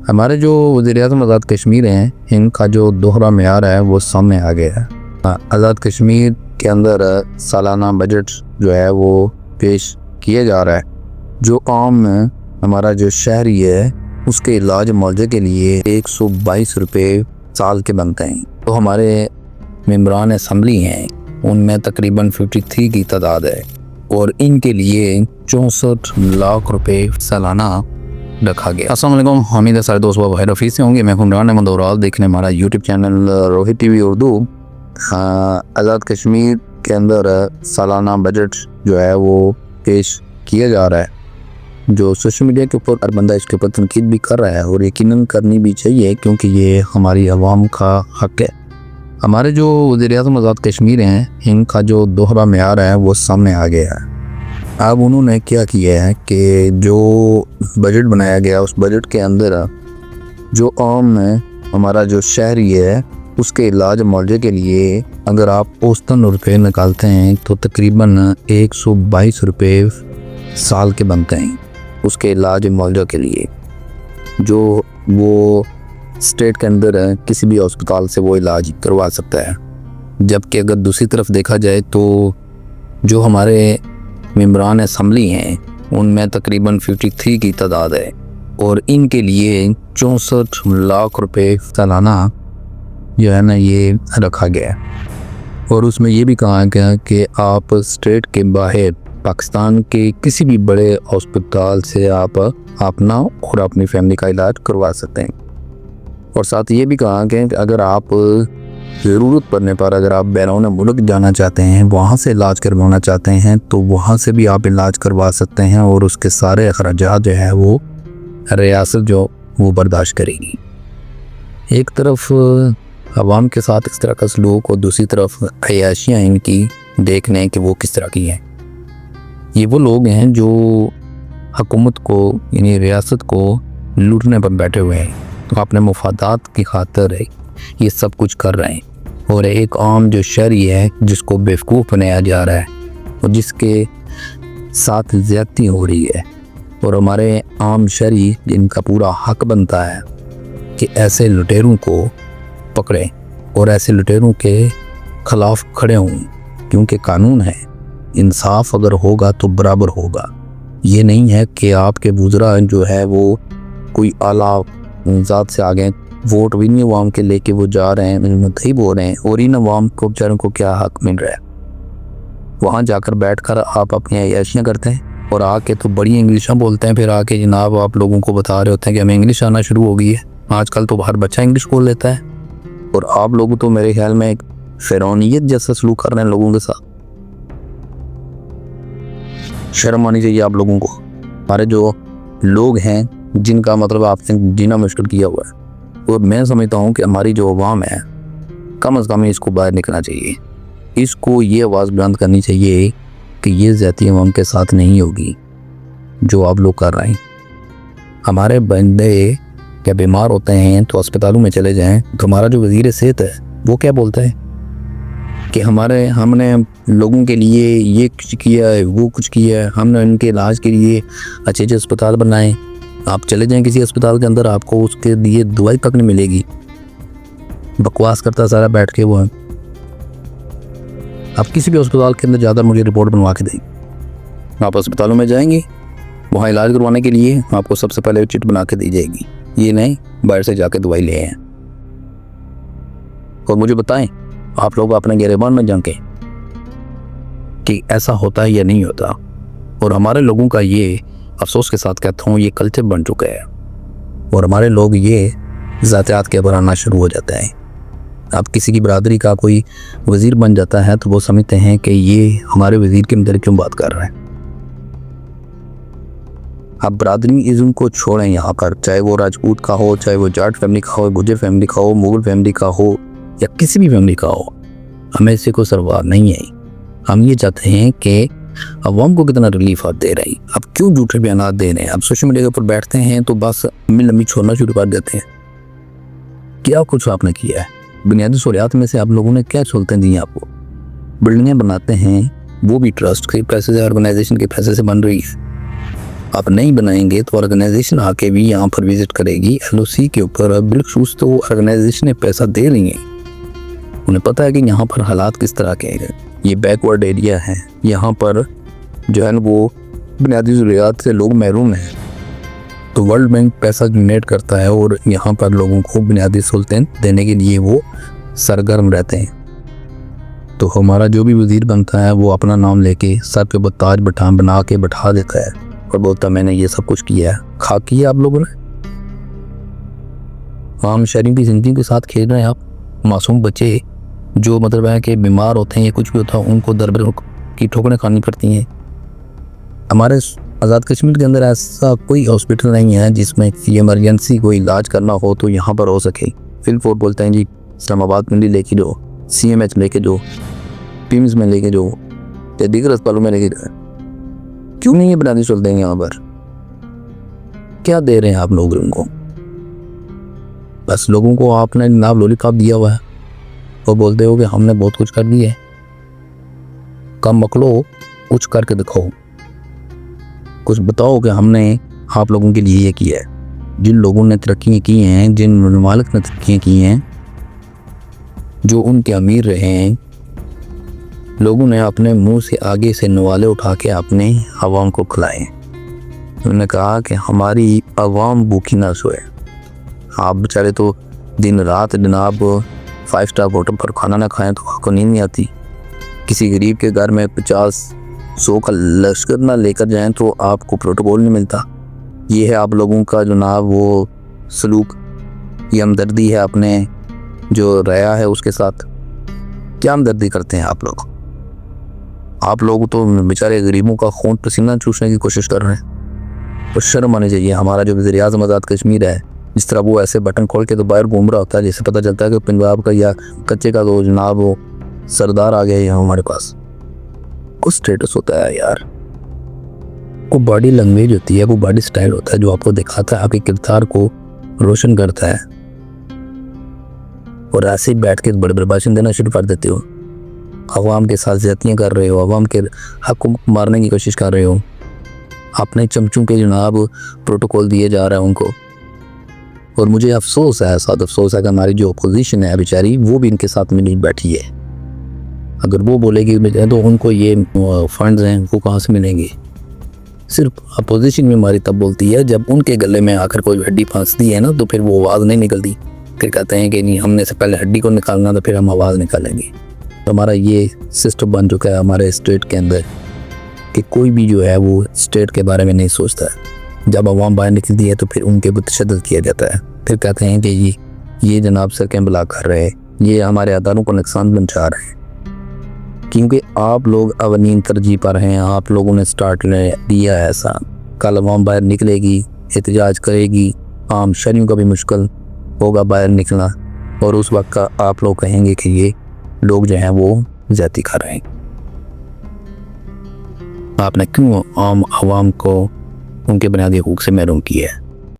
हमारे जो वज़ीर-ए-आज़म आज़ाद कश्मीर हैं, इनका जो दोहरा मेयार है वो सामने आ गया है। आज़ाद कश्मीर के अंदर सालाना बजट जो है वो पेश किया जा रहा है। जो आम हमारा जो शहरी है उसके इलाज मुआवजे के लिए 122 रुपये साल के बनते हैं। तो हमारे मेंबरान असम्बली हैं उनमें तकरीबन 53 की तादाद है और इनके लिए 64 लाख रुपए सालाना रखा गया। अस्सलाम वालेकुम, हामिद सारे दोस्त भाई रफ़ी से होंगे। मैं इमरान अहमद और देखने हमारा YouTube channel Rohit TV Urdu. Azad Kashmir के अंदर सालाना बजट जो है वो पेश किया जा रहा है। जो सोशल मीडिया के ऊपर हर बंदा इसके ऊपर तनकीद भी कर रहा है और यकीनन करनी भी चाहिए क्योंकि ये हमारी आवाम का हक है। हमारे जो वज़ीर-ए-आज़म आज़ाद कश्मीर हैं इनका जो दोहरा मेयार है वो सामने आ गया है। अब उन्होंने क्या किया है कि जो बजट बनाया गया उस बजट के अंदर जो आम हमारा जो शहरी है उसके इलाज मुआवजे के लिए अगर आप औसतन रुपये निकालते हैं तो तकरीबन 122 रुपये साल के बनते हैं उसके इलाज मुआवजे के लिए, जो वो स्टेट के अंदर किसी भी अस्पताल से वो इलाज करवा सकता है। जबकि अगर दूसरी तरफ देखा जाए तो जो हमारे मेंबरान असम्बली हैं उनमें तकरीबन 53 की तादाद है और इनके लिए 64 लाख रुपए सालाना जो है ना ये रखा गया है। और उसमें ये भी कहा गया कि आप स्टेट के बाहर पाकिस्तान के किसी भी बड़े अस्पताल से आप अपना और अपनी फैमिली का इलाज करवा सकते हैं। और साथ ये भी कहा गया कि अगर आप ज़रूरत पड़ने पर अगर आप बैरून मुल्क जाना चाहते हैं, वहाँ से इलाज करवाना चाहते हैं तो वहाँ से भी आप इलाज करवा सकते हैं और उसके सारे अखराजात जो है वो रियासत जो वो बर्दाश्त करेगी। एक तरफ अवाम के साथ इस तरह का सलूक और दूसरी तरफ अयाशियाँ इनकी देख लें कि वो किस तरह की हैं। ये वो लोग हैं जो हुकूमत को यानी रियासत को लूटने पर बैठे हुए हैं, तो अपने मुफादात की खातिर ये सब कुछ कर रहे हैं। और एक आम जो शहरी है जिसको बेवकूफ़ बनाया जा रहा है और जिसके साथ ज़्यादती हो रही है, और हमारे आम शहरी जिनका पूरा हक बनता है कि ऐसे लुटेरों को पकड़ें और ऐसे लुटेरों के ख़िलाफ़ खड़े हों, क्योंकि कानून है, इंसाफ अगर होगा तो बराबर होगा। ये नहीं है कि आपके बुज़ुर्ग जो है वो कोई आला ज़ात से आ गए, वोट भी नहीं अवाम के लेके वो जा रहे हैं, मुद्दई बोल रहे हैं, और इन अवाम को बेचारों को क्या हक मिल रहा है। वहाँ जाकर बैठकर आप अपनी अय्याशियाँ करते हैं और आके तो बड़ी इंग्लिशां बोलते हैं, फिर आके जनाब आप लोगों को बता रहे होते हैं कि हमें इंग्लिश आना शुरू हो गई है। आजकल तो हर बच्चा इंग्लिश बोल लेता है और आप लोग तो मेरे ख्याल में एक फ़िरौनियत जैसा सलूक कर रहे हैं लोगों के साथ। शर्म आनी चाहिए आप लोगों को। हमारे जो लोग हैं जिनका मतलब आपने जीना मुश्किल किया हुआ है, और मैं समझता हूँ कि हमारी जो अवाम है कम अज़ कम इसको बाहर निकलना चाहिए, इसको ये आवाज़ बुलंद करनी चाहिए कि ये ज़्यादती अवाम के साथ नहीं होगी जो आप लोग कर रहे हैं। हमारे बंदे क्या बीमार होते हैं तो अस्पतालों में चले जाएं तो हमारा जो वज़ीर सेहत है वो क्या बोलता है कि हमने लोगों के लिए ये कुछ किया है, वो कुछ किया है, हमने इनके इलाज के लिए अच्छे अच्छे अस्पताल बनाए। आप चले जाएं किसी अस्पताल के अंदर, आपको उसके लिए दवाई तक नहीं मिलेगी। बकवास करता सारा बैठ के वो है। आप किसी भी अस्पताल के अंदर ज़्यादा मुझे रिपोर्ट बनवा के देंगे। आप अस्पतालों में जाएंगे, वहाँ इलाज करवाने के लिए आपको सबसे पहले चिट बना के दी जाएगी, ये नहीं बाहर से जाके दवाई ले आए। और मुझे बताएं आप लोग अपने गिरबान में जाके कि ऐसा होता है या नहीं होता। और हमारे लोगों का ये अफसोस के साथ कहता हूँ ये कल्चर बन चुका है और हमारे लोग ये ज़ातियात के ऊपर आना शुरू हो जाता है। अब किसी की बरादरी का कोई वज़ीर बन जाता है तो वो समझते हैं कि ये हमारे वज़ीर के अंदर क्यों बात कर रहा है। आप बरादरी इज़्म को छोड़ें यहाँ पर, चाहे वो राजपूत का हो, चाहे वो जाट फैमिली का हो, गुजर फैमिली का हो, मुगल फैमिली का हो या किसी भी फैमिली का हो, हमें इससे कोई सरवार नहीं है। हम ये चाहते हैं कि अवाम को कितना रिलीफ आप दे रहे हैं। अब क्यों झूठे बयान दे रहे हैं? अब सोशल मीडिया के ऊपर बैठते हैं तो बस लम्बी छोड़ना शुरू कर देते हैं। क्या कुछ आपने किया है? बुनियादी सहूलियात में से आप लोगों ने क्या सहूलतें दी हैं आपको? बिल्डिंगें बनाते हैं वो भी ट्रस्ट के पैसे से, ऑर्गेनाइजेशन के पैसे से बन रही है। आप नहीं बनाएंगे तो ऑर्गेनाइजेशन आके भी यहाँ पर विजिट करेगी। एलओसी के ऊपर बिलखसूस तो ऑर्गेनाइजेशन ने पैसा दे रही है, उन्हें पता है कि यहाँ पर हालात किस तरह के हैं। ये बैकवर्ड एरिया है, यहाँ पर जो है ना वो बुनियादी ज़रूरियात से लोग महरूम हैं। तो वर्ल्ड बैंक पैसा जनरेट करता है और यहाँ पर लोगों को बुनियादी सहूलतें देने के लिए वो सरगर्म रहते हैं। तो हमारा जो भी वज़ीर बनता है वो अपना नाम लेके सर के ऊपर ताज बना के बैठा देता है और बोलता मैंने ये सब कुछ किया है। खा किया आप लोगों ने, आम शहरी की ज़िंदगी के साथ खेल रहे हैं आप। मासूम बच्चे जो मतलब है कि बीमार होते हैं या कुछ भी होता है उनको दरबर की ठोकरें खानी पड़ती हैं। हमारे आज़ाद कश्मीर के अंदर ऐसा कोई हॉस्पिटल नहीं है जिसमें इमरजेंसी कोई इलाज करना हो तो यहाँ पर हो सके। फिलपोर्ट बोलते हैं जी इस्लामाबाद मंडी लेके जाओ, CMH लेके जाओ, पिम्स में लेके जाओ या दीगर अस्पतालों में लेके जाओ। क्यों नहीं ये बुनियादी सहूलतें यहाँ पर? क्या दे रहे हैं आप लोग उनको? बस लोगों को आपने नाम लॉलीपॉप दिया हुआ है और बोलते हो कि हमने बहुत कुछ कर दिया है। कम मकलो, कुछ करके दिखाओ, कुछ बताओ कि हमने आप लोगों के लिए ये किया है। जिन लोगों ने तरक्की की हैं, जिन ममालिक ने तरक्की की हैं, जो उनके अमीर रहे हैं, लोगों ने अपने मुंह से आगे से नवाले उठा के अपने अवाम को खिलाए। उन्होंने कहा कि हमारी अवाम भूखी ना सोए। आप बेचारे तो दिन रात जनाब 5 स्टार होटल पर खाना ना खाएं तो आपको नींद नहीं आती। किसी गरीब के घर में 50-100 का लश्कर ना लेकर जाएं तो आपको प्रोटोकॉल नहीं मिलता। ये है आप लोगों का जनाब वो सलूक, ये हमदर्दी है अपने जो रया है उसके साथ। क्या हमदर्दी करते हैं आप लोग? आप लोग तो बेचारे गरीबों का खून पसीना चूसने की कोशिश कर रहे हैं। तो शर्म आनी चाहिए। हमारा जो वज़ीर आज़म आज़ाद कश्मीर है, जिस तरह वो ऐसे बटन खोल के तो बाहर घूम रहा होता है, जैसे पता चलता है कि पंजाब का या कच्चे का तो जनाब वो सरदार आ गया यहाँ हमारे पास। कुछ स्टेटस होता है यार, वो बॉडी लैंग्वेज होती है, वो बॉडी स्टाइल होता है जो आपको दिखाता है, आपके किरदार को रोशन करता है। और ऐसे ही बैठ के बड़े बड़े भाषण देना शुरू कर देते हो, अवाम के साथ ज़्यादतियाँ कर रहे हो, अवाम के हक को मारने की कोशिश कर रहे हो। अपने चमचों के जनाब प्रोटोकॉल दिए जा रहा है उनको। और मुझे अफसोस है, साथ अफसोस है कि हमारी जो अपोजिशन है बेचारी वो भी इनके साथ में नहीं बैठी है। अगर वो बोलेगी तो उनको ये फंड्स हैं वो कहाँ से मिलेंगे? सिर्फ अपोजिशन में हमारी तब बोलती है जब उनके गले में आकर कोई हड्डी फंसती है ना, तो फिर वो आवाज़ नहीं निकलती। फिर कहते हैं कि नहीं, हमने से पहले हड्डी को निकालना तो फिर हम आवाज़ निकालेंगे। तो हमारा ये सिस्टम बन चुका है हमारे स्टेट के अंदर कि कोई भी जो है वो स्टेट के बारे में नहीं सोचता है। जब अवाम बाहर निकलती है तो फिर उनके ऊपर तशद्दुद किया जाता है। फिर कहते हैं कि ये जनाब सड़कें ब्लॉक कर रहे हैं, ये हमारे अदारों को नुकसान पहुंचा रहे हैं। क्योंकि आप लोग अवनीन तरजीह पर हैं, आप लोगों ने स्टार्ट दिया है ऐसा। कल अवाम बाहर निकलेगी, एहतजाज करेगी, आम शहरियों का भी मुश्किल होगा बाहर निकलना, और उस वक्त का आप लोग कहेंगे कि ये लोग जो हैं वो ज़्यादती कर रहे हैं। आपने क्यों आम आवाम को उनके बुनियादी हकूक़ से महरूम किया है?